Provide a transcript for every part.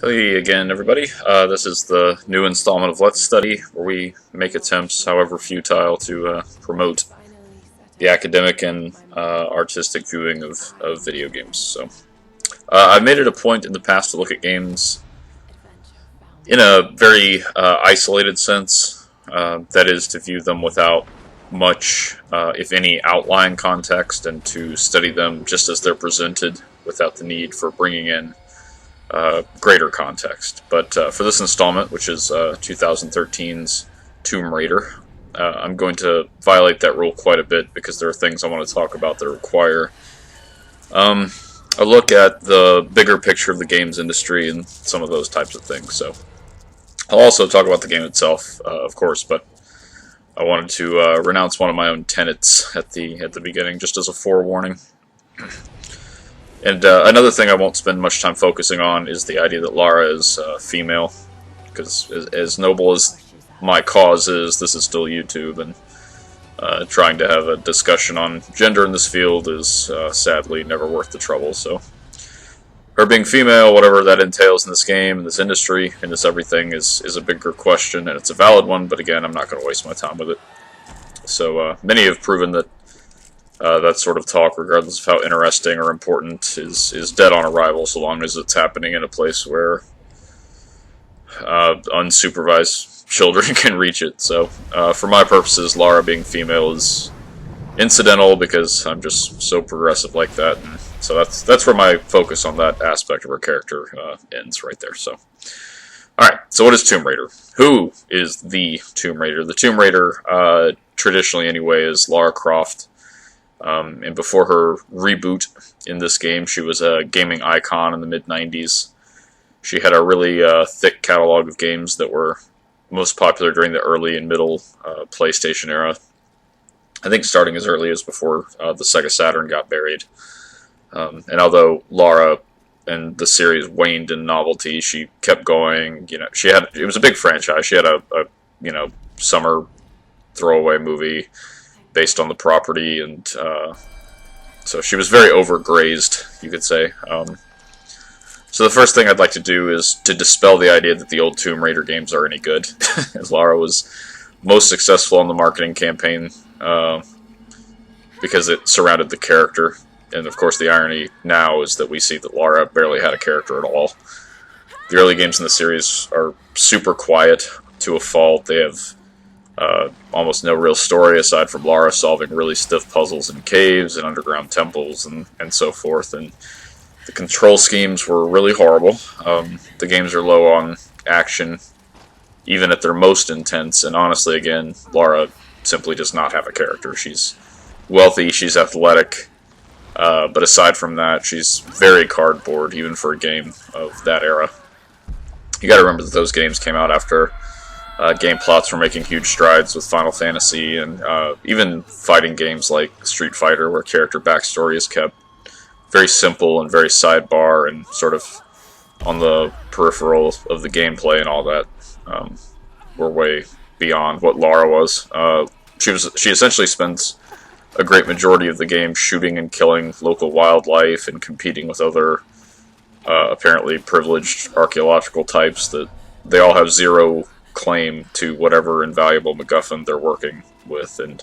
Hey again, everybody. This is the new installment of Let's Study, where we make attempts, however futile, to promote the academic and artistic viewing of video games. So, I've made it a point in the past to look at games in a very isolated sense. That is, to view them without much, if any, outline context, and to study them just as they're presented, without the need for bringing in greater context. But for this installment, which is 2013's Tomb Raider, I'm going to violate that rule quite a bit because there are things I want to talk about that require a look at the bigger picture of the games industry and some of those types of things. So I'll also talk about the game itself, of course, but I wanted to renounce one of my own tenets at the beginning, just as a forewarning. And another thing I won't spend much time focusing on is the idea that Lara is female, because as noble as my cause is, this is still YouTube, and trying to have a discussion on gender in this field is sadly never worth the trouble. So, her being female, whatever that entails in this game, in this industry, in this everything, is a bigger question, and it's a valid one, but again, I'm not going to waste my time with it. So, many have proven that that sort of talk, regardless of how interesting or important, is dead on arrival so long as it's happening in a place where unsupervised children can reach it. So, for my purposes, Lara being female is incidental because I'm just so progressive like that. And so that's where my focus on that aspect of her character ends right there. So, alright, so what is Tomb Raider? Who is the Tomb Raider? The Tomb Raider, traditionally anyway, is Lara Croft. And before her reboot in this game, she was a gaming icon in the mid-90s. She had a really thick catalog of games that were most popular during the early and middle PlayStation era. I think starting as early as before the Sega Saturn got buried. And although Lara and the series waned in novelty, she kept going. You know, it was a big franchise. She had a summer throwaway movie based on the property, and so she was very overgrazed, you could say. So the first thing I'd like to do is to dispel the idea that the old Tomb Raider games are any good, as Lara was most successful on the marketing campaign because it surrounded the character. And of course the irony now is that we see that Lara barely had a character at all. The early games in the series are super quiet to a fault. They have almost no real story aside from Lara solving really stiff puzzles in caves and underground temples and so forth. And the control schemes were really horrible. The games are low on action, even at their most intense. And honestly, again, Lara simply does not have a character. She's wealthy, she's athletic, but aside from that, she's very cardboard, even for a game of that era. You gotta remember that those games came out after game plots were making huge strides with Final Fantasy, and even fighting games like Street Fighter, where character backstory is kept very simple and very sidebar and sort of on the peripheral of the gameplay and all that. Were way beyond what Lara was. She essentially spends a great majority of the game shooting and killing local wildlife and competing with other apparently privileged archaeological types that they all have zero claim to whatever invaluable MacGuffin they're working with. And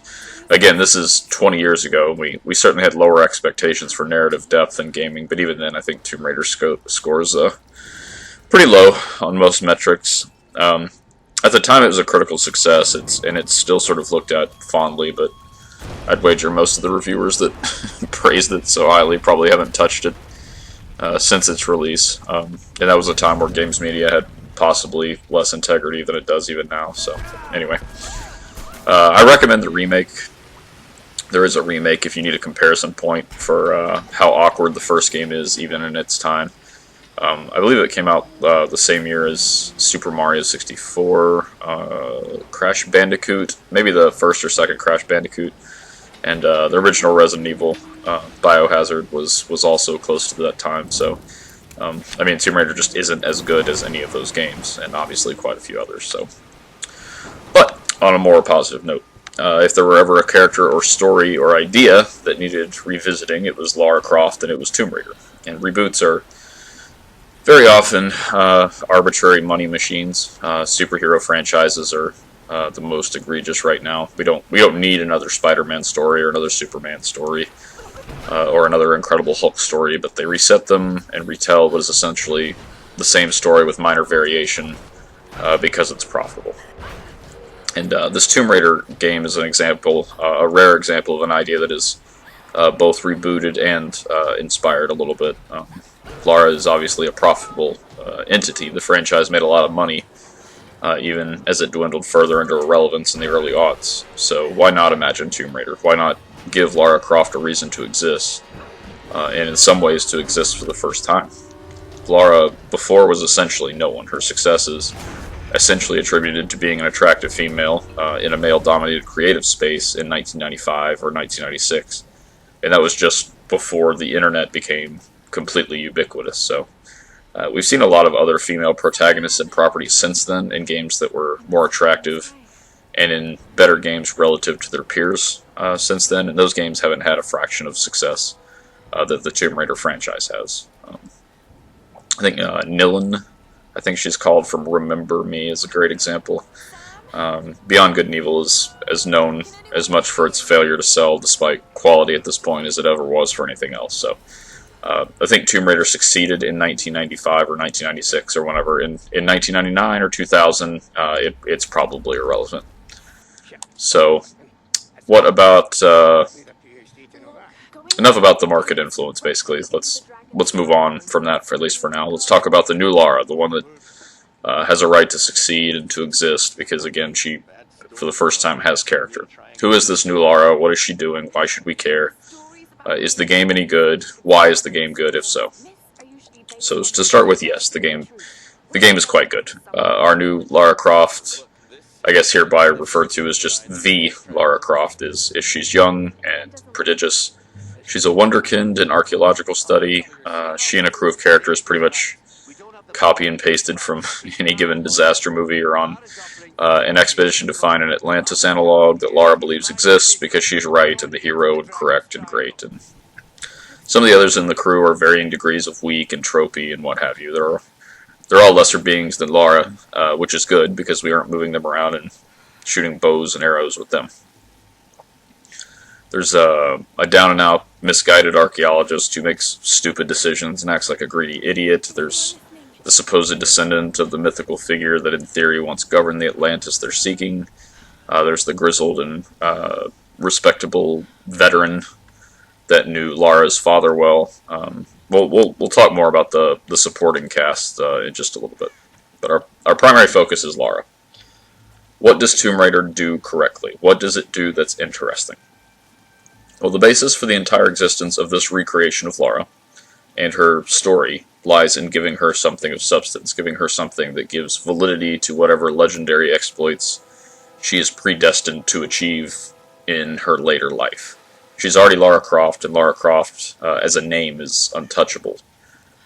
again, this is 20 years ago. We certainly had lower expectations for narrative depth in gaming, but even then I think Tomb Raider scores pretty low on most metrics. At the time it was a critical success, and it's still sort of looked at fondly, but I'd wager most of the reviewers that praised it so highly probably haven't touched it since its release. And that was a time where games media had possibly less integrity than it does even now. So anyway, I recommend the remake. There is a remake if you need a comparison point for how awkward the first game is, even in its time. I believe it came out the same year as Super Mario 64, Crash Bandicoot, maybe the first or second Crash Bandicoot, and the original Resident Evil, Biohazard, was also close to that time. So, I mean, Tomb Raider just isn't as good as any of those games, and obviously quite a few others. So, but on a more positive note, if there were ever a character or story or idea that needed revisiting, it was Lara Croft and it was Tomb Raider. And reboots are Very often, arbitrary money machines. Superhero franchises are the most egregious right now. We don't need another Spider-Man story or another Superman story or another Incredible Hulk story, but they reset them and retell what is essentially the same story with minor variation because it's profitable. And this Tomb Raider game is an example, a rare example of an idea that is both rebooted and inspired a little bit. Lara is obviously a profitable entity. The franchise made a lot of money, even as it dwindled further into irrelevance in the early aughts. So why not imagine Tomb Raider? Why not give Lara Croft a reason to exist, and in some ways to exist for the first time? Lara before was essentially no one. Her success is essentially attributed to being an attractive female in a male-dominated creative space in 1995 or 1996. And that was just before the internet became completely ubiquitous. So we've seen a lot of other female protagonists and properties since then in games that were more attractive and in better games relative to their peers since then, and those games haven't had a fraction of success that the Tomb Raider franchise has. I think Nilin, I think she's called from Remember Me, is a great example. Beyond Good and Evil is as known as much for its failure to sell, despite quality at this point, as it ever was for anything else. So I think Tomb Raider succeeded in 1995 or 1996 or whenever. In 1999 or 2000, it's probably irrelevant. So what about... enough about the market influence, basically. Let's move on from that, for at least for now. Let's talk about the new Lara, the one that has a right to succeed and to exist, because again, she, for the first time, has character. Who is this new Lara? What is she doing? Why should we care? Is the game any good? Why is the game good, if so? So to start with, yes, the game is quite good. Our new Lara Croft, I guess hereby referred to as just the Lara Croft, is she's young and prodigious. She's a wonderkind in archaeological study. She and a crew of characters pretty much copy and pasted from any given disaster movie or on an expedition to find an Atlantis analog that Lara believes exists because she's right and the hero and correct and great. And some of the others in the crew are varying degrees of weak and tropey and what have you. They're all lesser beings than Lara, which is good because we aren't moving them around and shooting bows and arrows with them. There's a down-and-out, misguided archaeologist who makes stupid decisions and acts like a greedy idiot. There's the supposed descendant of the mythical figure that in theory once governed the Atlantis they're seeking. There's the grizzled and respectable veteran that knew Lara's father well. We'll talk more about the supporting cast in just a little bit. But our primary focus is Lara. What does Tomb Raider do correctly? What does it do that's interesting? Well, the basis for the entire existence of this recreation of Lara and her story lies in giving her something of substance, giving her something that gives validity to whatever legendary exploits she is predestined to achieve in her later life. She's already Lara Croft, and Lara Croft, as a name, is untouchable.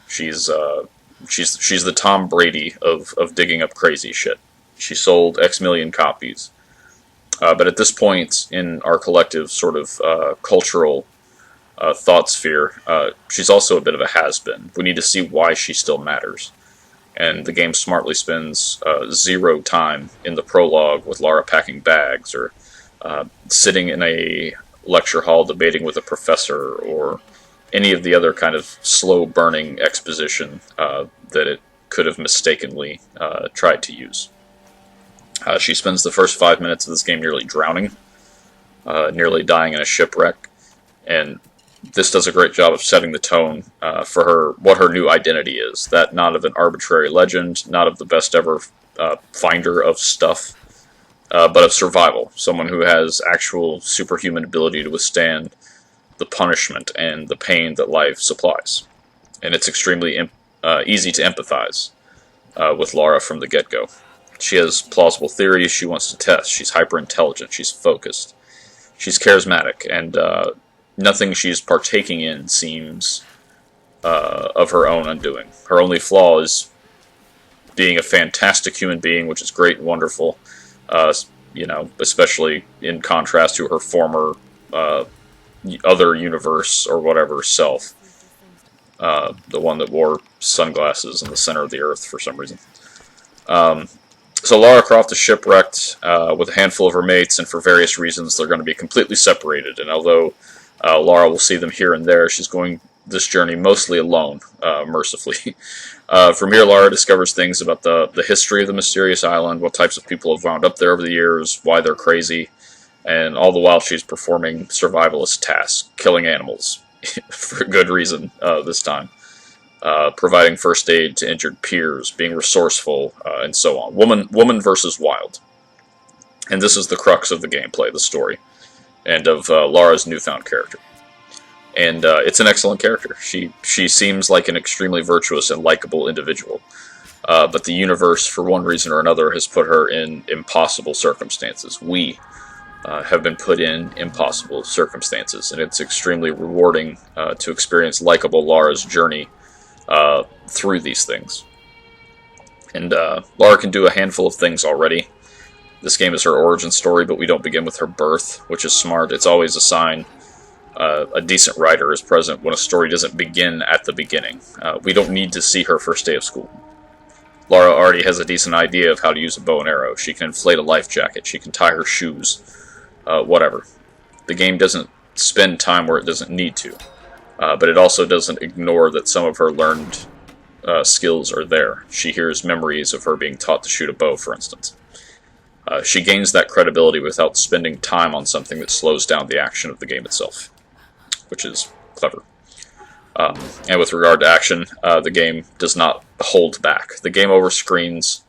She's the Tom Brady of digging up crazy shit. She sold X million copies. But at this point in our collective sort of cultural thought sphere, she's also a bit of a has-been. We need to see why she still matters. And the game smartly spends zero time in the prologue with Lara packing bags, or sitting in a lecture hall debating with a professor, or any of the other kind of slow-burning exposition that it could have mistakenly tried to use. She spends the first 5 minutes of this game nearly drowning, nearly dying in a shipwreck, and this does a great job of setting the tone for her, what her new identity is. That not of an arbitrary legend, not of the best ever finder of stuff, but of survival. Someone who has actual superhuman ability to withstand the punishment and the pain that life supplies. And it's extremely easy to empathize with Lara from the get-go. She has plausible theories she wants to test. She's hyper-intelligent. She's focused. She's charismatic. And nothing she's partaking in seems of her own undoing. Her only flaw is being a fantastic human being, which is great and wonderful, especially in contrast to her former other universe or whatever self. the one that wore sunglasses in the center of the earth for some reason. So Lara Croft is shipwrecked with a handful of her mates, and for various reasons they're going to be completely separated. And although Lara will see them here and there, she's going this journey mostly alone, mercifully. From here, Lara discovers things about the history of the mysterious island, what types of people have wound up there over the years, why they're crazy, and all the while she's performing survivalist tasks, killing animals, for good reason this time. Providing first aid to injured peers, being resourceful, and so on. Woman versus wild. And this is the crux of the gameplay, the story, and of Lara's newfound character. And it's an excellent character. She seems like an extremely virtuous and likable individual. But the universe, for one reason or another, has put her in impossible circumstances. We have been put in impossible circumstances, and it's extremely rewarding to experience likable Lara's journey through these things. And Lara can do a handful of things already. This game is her origin story, but we don't begin with her birth, which is smart. It's always a sign a decent writer is present when a story doesn't begin at the beginning. We don't need to see her first day of school. Lara already has a decent idea of how to use a bow and arrow. She can inflate a life jacket. She can tie her shoes. Whatever. The game doesn't spend time where it doesn't need to. But it also doesn't ignore that some of her learned skills are there. She hears memories of her being taught to shoot a bow, for instance. She gains that credibility without spending time on something that slows down the action of the game itself, which is clever. And with regard to action, the game does not hold back. The game over screens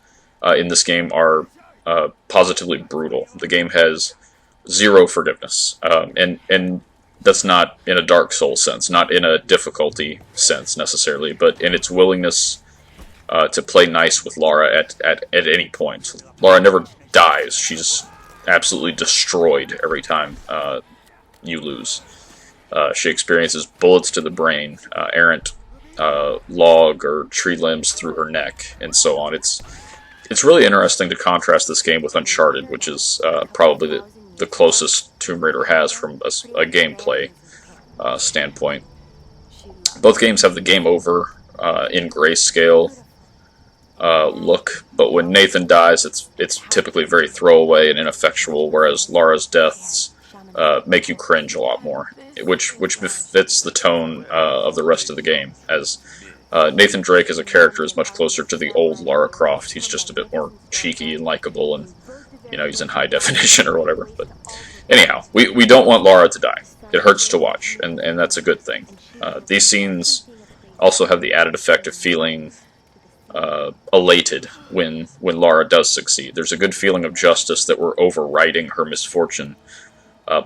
in this game are positively brutal. The game has zero forgiveness, and that's not in a Dark Souls sense, not in a difficulty sense necessarily, but in its willingness to play nice with Lara at any point. Lara never dies. She's absolutely destroyed every time you lose. She experiences bullets to the brain, errant log or tree limbs through her neck, and so on. It's really interesting to contrast this game with Uncharted, which is probably the closest Tomb Raider has from a gameplay standpoint. Both games have the game over in grayscale look, but when Nathan dies, it's typically very throwaway and ineffectual, whereas Lara's deaths make you cringe a lot more, which befits the tone of the rest of the game, as Nathan Drake as a character is much closer to the old Lara Croft. He's just a bit more cheeky and likable, and he's in high definition or whatever. But anyhow, we don't want Lara to die. It hurts to watch, and that's a good thing. These scenes also have the added effect of feeling elated when Lara does succeed. There's a good feeling of justice that we're overriding her misfortune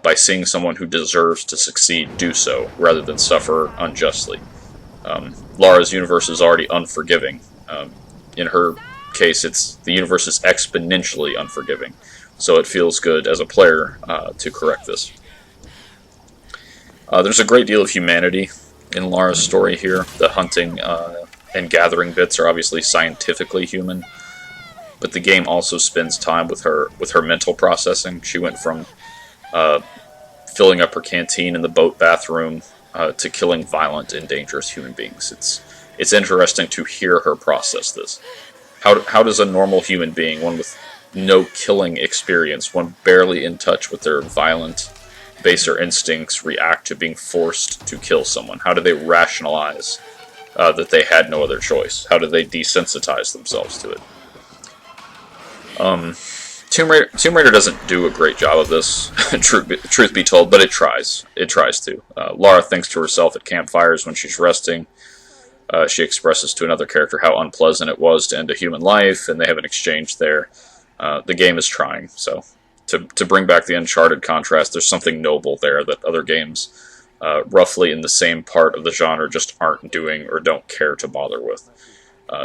by seeing someone who deserves to succeed do so, rather than suffer unjustly. Lara's universe is already unforgiving. In her case, the universe is exponentially unforgiving, so it feels good as a player to correct this. There's a great deal of humanity in Lara's story here. The hunting and gathering bits are obviously scientifically human, but the game also spends time with her mental processing. She went from filling up her canteen in the boat bathroom to killing violent and dangerous human beings. It's interesting to hear her process this. How does a normal human being, one with no killing experience, one barely in touch with their violent, baser instincts, react to being forced to kill someone? How do they rationalize that they had no other choice? How do they desensitize themselves to it? Tomb Raider doesn't do a great job of this, truth be told, but it tries. It tries to. Lara thinks to herself at campfires when she's resting. She expresses to another character how unpleasant it was to end a human life, and they have an exchange there. The game is trying, so to bring back the Uncharted contrast, there's something noble there that other games roughly in the same part of the genre just aren't doing or don't care to bother with.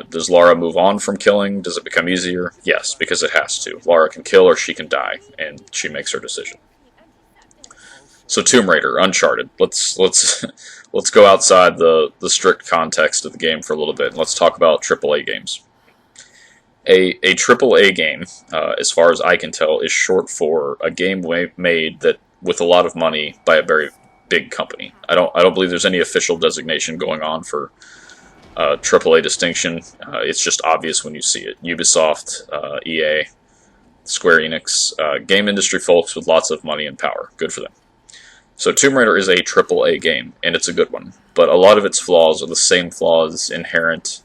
Does Lara move on from killing? Does it become easier? Yes, because it has to. Lara can kill or she can die, and she makes her decision. So Tomb Raider, Uncharted. Let's go outside the strict context of the game for a little bit, and let's talk about AAA games. A AAA game, as far as I can tell, is short for a game made that with a lot of money by a very big company. I don't believe there's any official designation going on for AAA distinction. It's just obvious when you see it. Ubisoft, EA, Square Enix, game industry folks with lots of money and power. Good for them. So Tomb Raider is a AAA game, and it's a good one. But a lot of its flaws are the same flaws inherent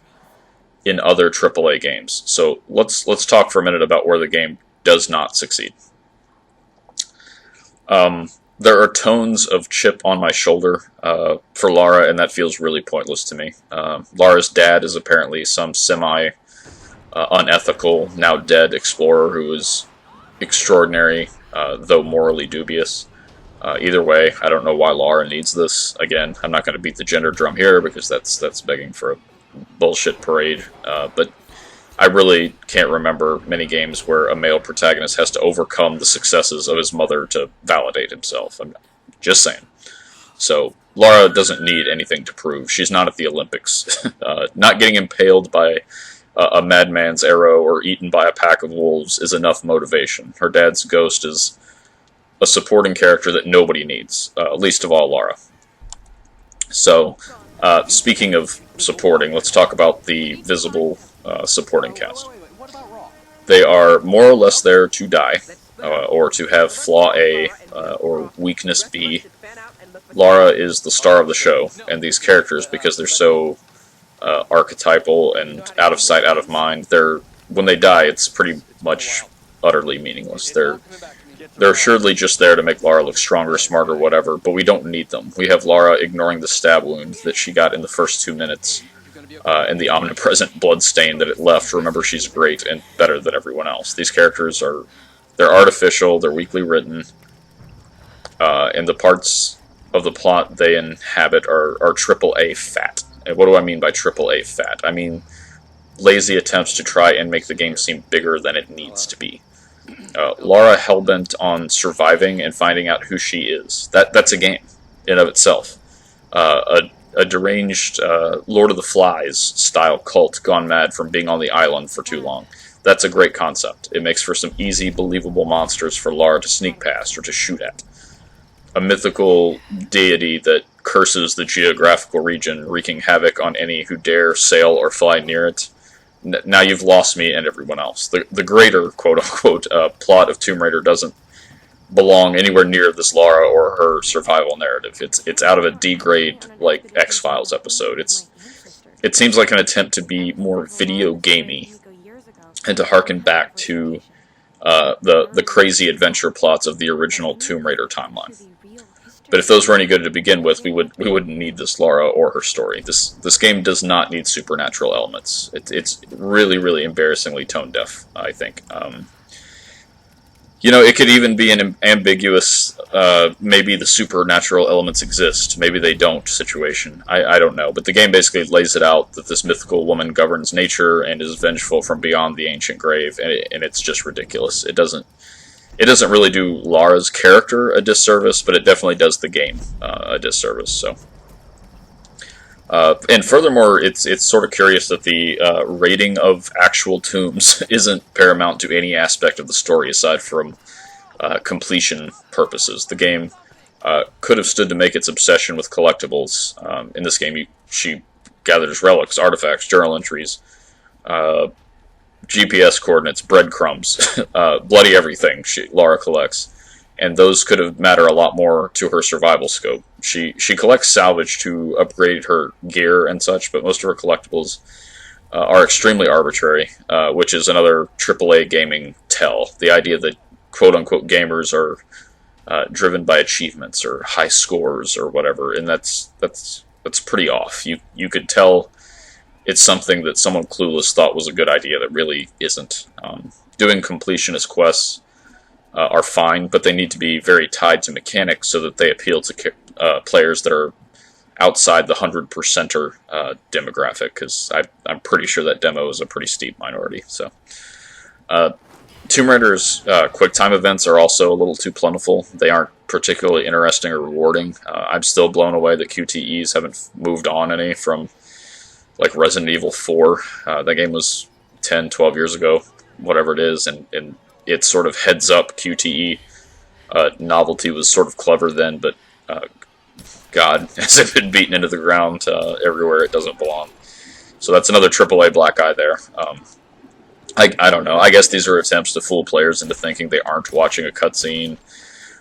in other AAA games. So let's talk for a minute about where the game does not succeed. There are tones of chip on my shoulder for Lara, and that feels really pointless to me. Lara's dad is apparently some unethical, now dead explorer who is extraordinary, though morally dubious. Either way, I don't know why Lara needs this. Again, I'm not going to beat the gender drum here because that's begging for a bullshit parade. But I really can't remember many games where a male protagonist has to overcome the successes of his mother to validate himself. I'm just saying. So Lara doesn't need anything to prove. She's not at the Olympics. Not getting impaled by a madman's arrow or eaten by a pack of wolves is enough motivation. Her dad's ghost is a supporting character that nobody needs, least of all Lara. So, speaking of supporting, let's talk about the visible supporting cast. They are more or less there to die, or to have flaw A, or weakness B. Lara is the star of the show, and these characters, because they're so archetypal and out of sight, out of mind, when they die, it's pretty much utterly meaningless. They're assuredly just there to make Lara look stronger, smarter, whatever, but we don't need them. We have Lara ignoring the stab wound that she got in the first 2 minutes, and the omnipresent blood stain that it left. Remember, she's great and better than everyone else. These characters they're artificial, they're weakly written, and the parts of the plot they inhabit are AAA fat. And what do I mean by AAA fat? I mean lazy attempts to try and make the game seem bigger than it needs to be. Lara hellbent on surviving and finding out who she is. That's a game in of itself. A deranged Lord of the Flies style cult gone mad from being on the island for too long. That's a great concept. It makes for some easy, believable monsters for Lara to sneak past or to shoot at. A mythical deity that curses the geographical region, wreaking havoc on any who dare sail or fly near it. Now you've lost me and everyone else. The greater, quote-unquote, plot of Tomb Raider doesn't belong anywhere near this Lara or her survival narrative. It's out of a D-grade, like, X-Files episode. It seems like an attempt to be more video gamey and to harken back to the crazy adventure plots of the original Tomb Raider timeline. But if those were any good to begin with, we wouldn't need this Lara or her story. This game does not need supernatural elements. It's really, really embarrassingly tone deaf, I think. It could even be an ambiguous, maybe the supernatural elements exist, maybe they don't situation. I don't know. But the game basically lays it out that this mythical woman governs nature and is vengeful from beyond the ancient grave, and it's just ridiculous. It doesn't really do Lara's character a disservice, but it definitely does the game a disservice. So, and furthermore, it's sort of curious that the rating of actual tombs isn't paramount to any aspect of the story aside from completion purposes. The game could have stood to make its obsession with collectibles. In this game, she gathers relics, artifacts, journal entries, GPS coordinates, breadcrumbs, bloody everything Lara collects, and those could have mattered a lot more to her survival scope. She collects salvage to upgrade her gear and such, but most of her collectibles are extremely arbitrary, which is another AAA gaming tell. The idea that quote-unquote gamers are driven by achievements or high scores or whatever, and that's pretty off. You could tell it's something that someone clueless thought was a good idea that really isn't. Doing completionist quests are fine, but they need to be very tied to mechanics so that they appeal to players that are outside the 100%er demographic, because I'm pretty sure that demo is a pretty steep minority. So, Tomb Raider's quick time events are also a little too plentiful. They aren't particularly interesting or rewarding. I'm still blown away that QTEs haven't moved on any from like Resident Evil 4. That game was 10, 12 years ago, whatever it is, and its sort of heads-up QTE novelty was sort of clever then, but God, has it been beaten into the ground everywhere it doesn't belong. So that's another AAA black eye there. I don't know. I guess these are attempts to fool players into thinking they aren't watching a cutscene,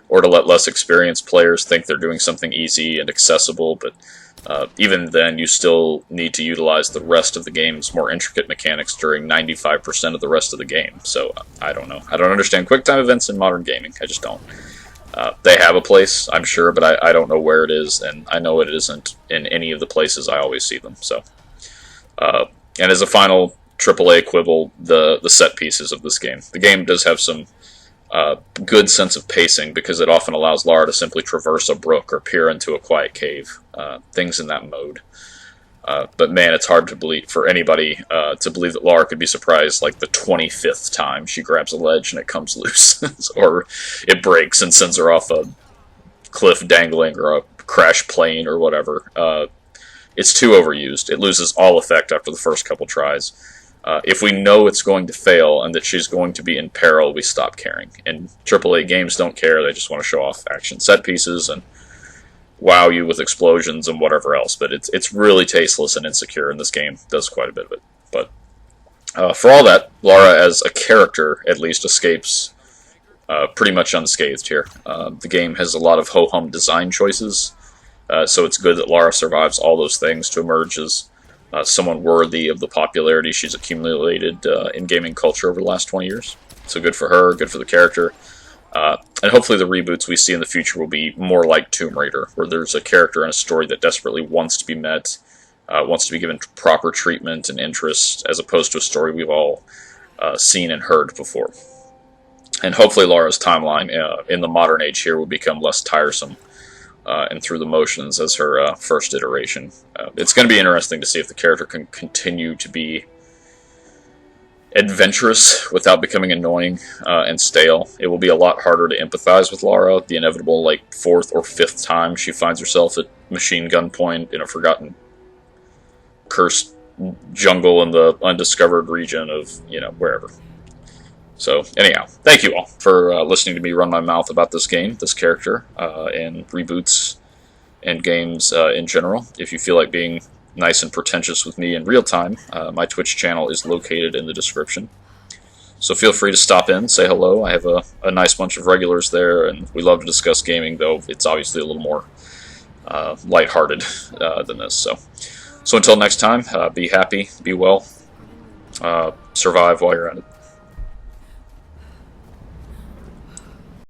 or to let less experienced players think they're doing something easy and accessible, but even then you still need to utilize the rest of the game's more intricate mechanics during 95% of the rest of the game. So I don't know. I don't understand QuickTime events in modern gaming. I just don't. They have a place, I'm sure, but I don't know where it is, and I know it isn't in any of the places I always see them. So, and as a final AAA quibble, the set pieces of this game. The game does have some good sense of pacing because it often allows Lara to simply traverse a brook or peer into a quiet cave. Things in that mode. But man, it's hard to believe for anybody to believe that Lara could be surprised like the 25th time she grabs a ledge and it comes loose, or it breaks and sends her off a cliff dangling, or a crash plane or whatever. It's too overused. It loses all effect after the first couple tries. If we know it's going to fail and that she's going to be in peril, we stop caring. And AAA games don't care. They just want to show off action set pieces and wow you with explosions and whatever else. But it's really tasteless and insecure, and this game does quite a bit of it. But for all that, Lara as a character at least escapes pretty much unscathed here. The game has a lot of ho-hum design choices, so it's good that Lara survives all those things to emerge as someone worthy of the popularity she's accumulated in gaming culture over the last 20 years. So good for her, good for the character. And hopefully the reboots we see in the future will be more like Tomb Raider, where there's a character and a story that desperately wants to be met, wants to be given proper treatment and interest, as opposed to a story we've all seen and heard before. And hopefully Lara's timeline in the modern age here will become less tiresome and through the motions as her first iteration. It's going to be interesting to see if the character can continue to be adventurous without becoming annoying and stale. It will be a lot harder to empathize with Lara the inevitable like 4th or 5th time she finds herself at machine gun point in a forgotten, cursed jungle in the undiscovered region of, wherever. So, anyhow, thank you all for listening to me run my mouth about this game, this character, and reboots and games in general. If you feel like being nice and pretentious with me in real time, my Twitch channel is located in the description. So feel free to stop in, say hello. I have a nice bunch of regulars there, and we love to discuss gaming, though it's obviously a little more lighthearted than this. So until next time, be happy, be well, survive while you're at it.